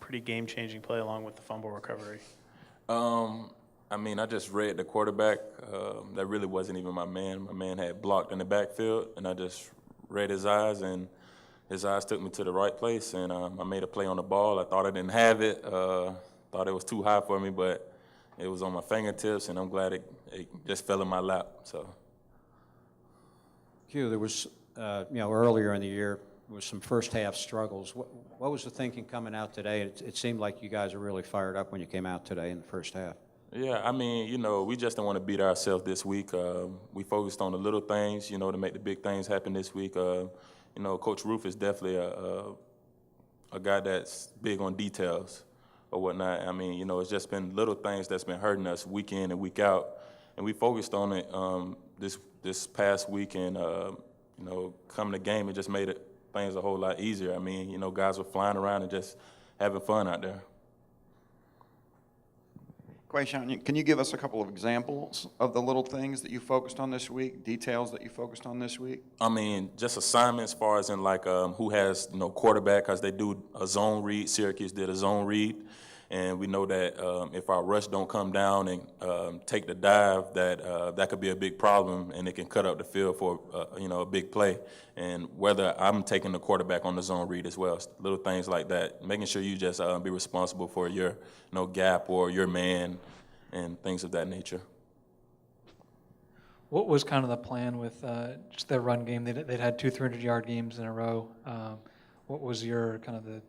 pretty game-changing play along with the fumble recovery? I mean, I just read the quarterback. That really wasn't even my man. My man had blocked in the backfield, and I just read his eyes, and his eyes took me to the right place, and I made a play on the ball. I thought I didn't have it. Thought it was too high for me, but it was on my fingertips, and I'm glad it just fell in my lap. So, Hugh, there was, earlier in the year, there was some first-half struggles. What was the thinking coming out today? It seemed like you guys were really fired up when you came out today in the first half. yeah, I mean, we just don't want to beat ourselves this week. We focused on the little things, to make the big things happen this week. Coach Roof is definitely a guy that's big on details or whatnot. I mean, it's just been little things that's been hurting us week in and week out, and we focused on it this past week. And coming to game, it just made things a whole lot easier. I mean, guys were flying around and just having fun out there. Quayshawn, can you give us a couple of examples of the little things that you focused on this week, details that you focused on this week? I mean, just assignments as far as in like who has, quarterback, because they do a zone read. Syracuse did a zone read. And we know that if our rush don't come down and take the dive, that could be a big problem, and it can cut up the field for a big play. And whether I'm taking the quarterback on the zone read as well, little things like that, making sure you just be responsible for your gap or your man and things of that nature. What was kind of the plan with just their run game? They'd had 2 300-yard games in a row. What was your kind of the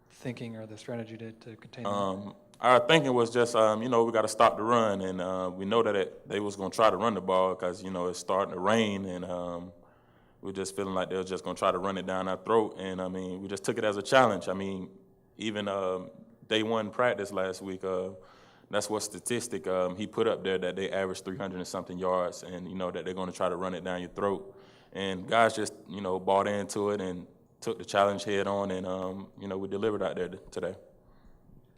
thinking or the strategy to contain them? Our thinking was just, we got to stop the run, and we know that they was going to try to run the ball because, it's starting to rain, and we're just feeling like they were just going to try to run it down our throat. And, I mean, we just took it as a challenge. I mean, even day one practice last week, that's what statistic he put up there, that they averaged 300 and something yards, and, that they're going to try to run it down your throat. And guys just, bought into it and took the challenge head on, and we delivered out there today.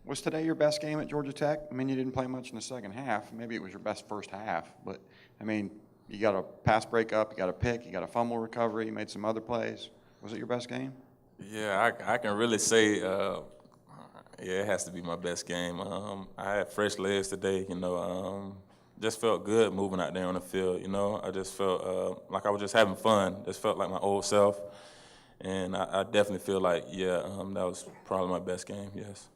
Was today your best game at Georgia Tech? I mean, you didn't play much in the second half. Maybe it was your best first half, but I mean, you got a pass breakup, you got a pick, you got a fumble recovery, you made some other plays. Was it your best game? Yeah, I can really say, it has to be my best game. I had fresh legs today, just felt good moving out there on the field. I just felt like I was just having fun. Just felt like my old self. And I definitely feel like, that was probably my best game, yes.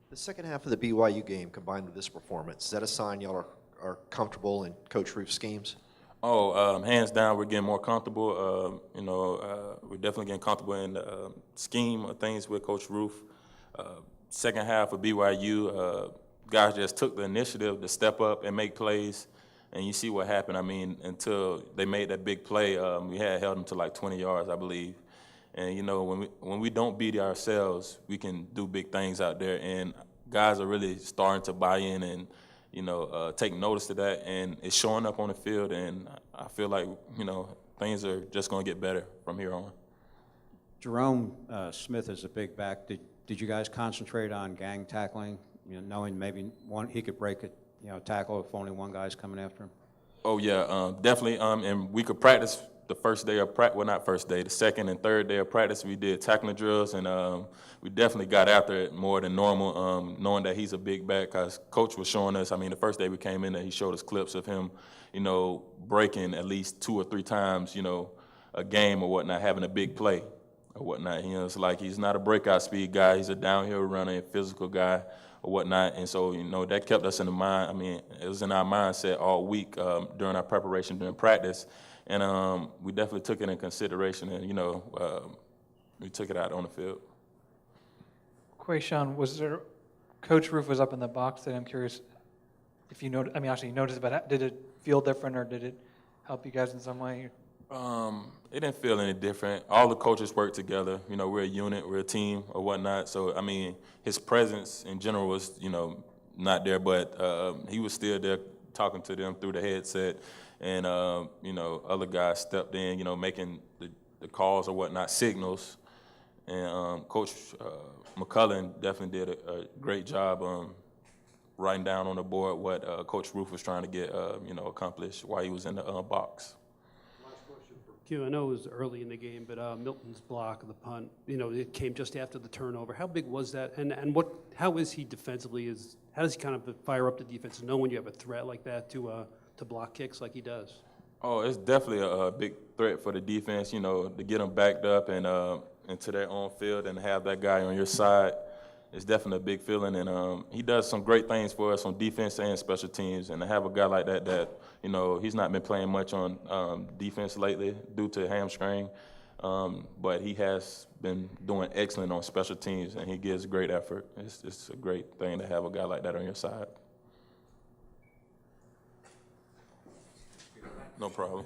The second half of the BYU game combined with this performance, is that a sign y'all are comfortable in Coach Roof's schemes? Oh, hands down, we're getting more comfortable. We're definitely getting comfortable in the scheme of things with Coach Roof. Second half of BYU, guys just took the initiative to step up and make plays. And you see what happened. I mean, until they made that big play, we had held them to like 20 yards, I believe. And, when we don't beat ourselves, we can do big things out there. And guys are really starting to buy in and, take notice of that. And it's showing up on the field. And I feel like, things are just going to get better from here on. Jerome Smith is a big back. Did you guys concentrate on gang tackling, knowing maybe he could break it, tackle if only one guy's coming after him? Oh, yeah, definitely. And we could practice the first day of practice, well, not first day, the second and third day of practice, we did tackling drills, and we definitely got after it more than normal, knowing that he's a big back, because Coach was showing us, I mean, the first day we came in there, he showed us clips of him, breaking at least 2 or 3 times, a game or whatnot, having a big play or whatnot. It's like he's not a breakout speed guy, he's a downhill runner, physical guy or whatnot, and so, that kept us in the mind. I mean, it was in our mindset all week during our preparation, during practice. And we definitely took it in consideration, and, we took it out on the field. Quayshawn, Coach Roof was up in the box today. I'm curious if you noticed, you noticed, but did it feel different, or did it help you guys in some way? It didn't feel any different. All the coaches work together. We're a unit, we're a team or whatnot. So, I mean, his presence in general was, not there, but he was still there talking to them through the headset. And, other guys stepped in, making the calls or whatnot, signals. And Coach McCullen definitely did a great job writing down on the board what Coach Roof was trying to get, accomplished while he was in the box. Last question for Jim, I know it was early in the game, but Milton's block of the punt, it came just after the turnover. How big was that? And how is he defensively? How does he kind of fire up the defense, know when you have a threat like that to block kicks like he does? Oh, it's definitely a big threat for the defense, to get them backed up and into their own field and have that guy on your side. It's definitely a big feeling, and he does some great things for us on defense and special teams. And to have a guy like that, he's not been playing much on defense lately due to hamstring, but he has been doing excellent on special teams, and he gives great effort. It's a great thing to have a guy like that on your side. No problem.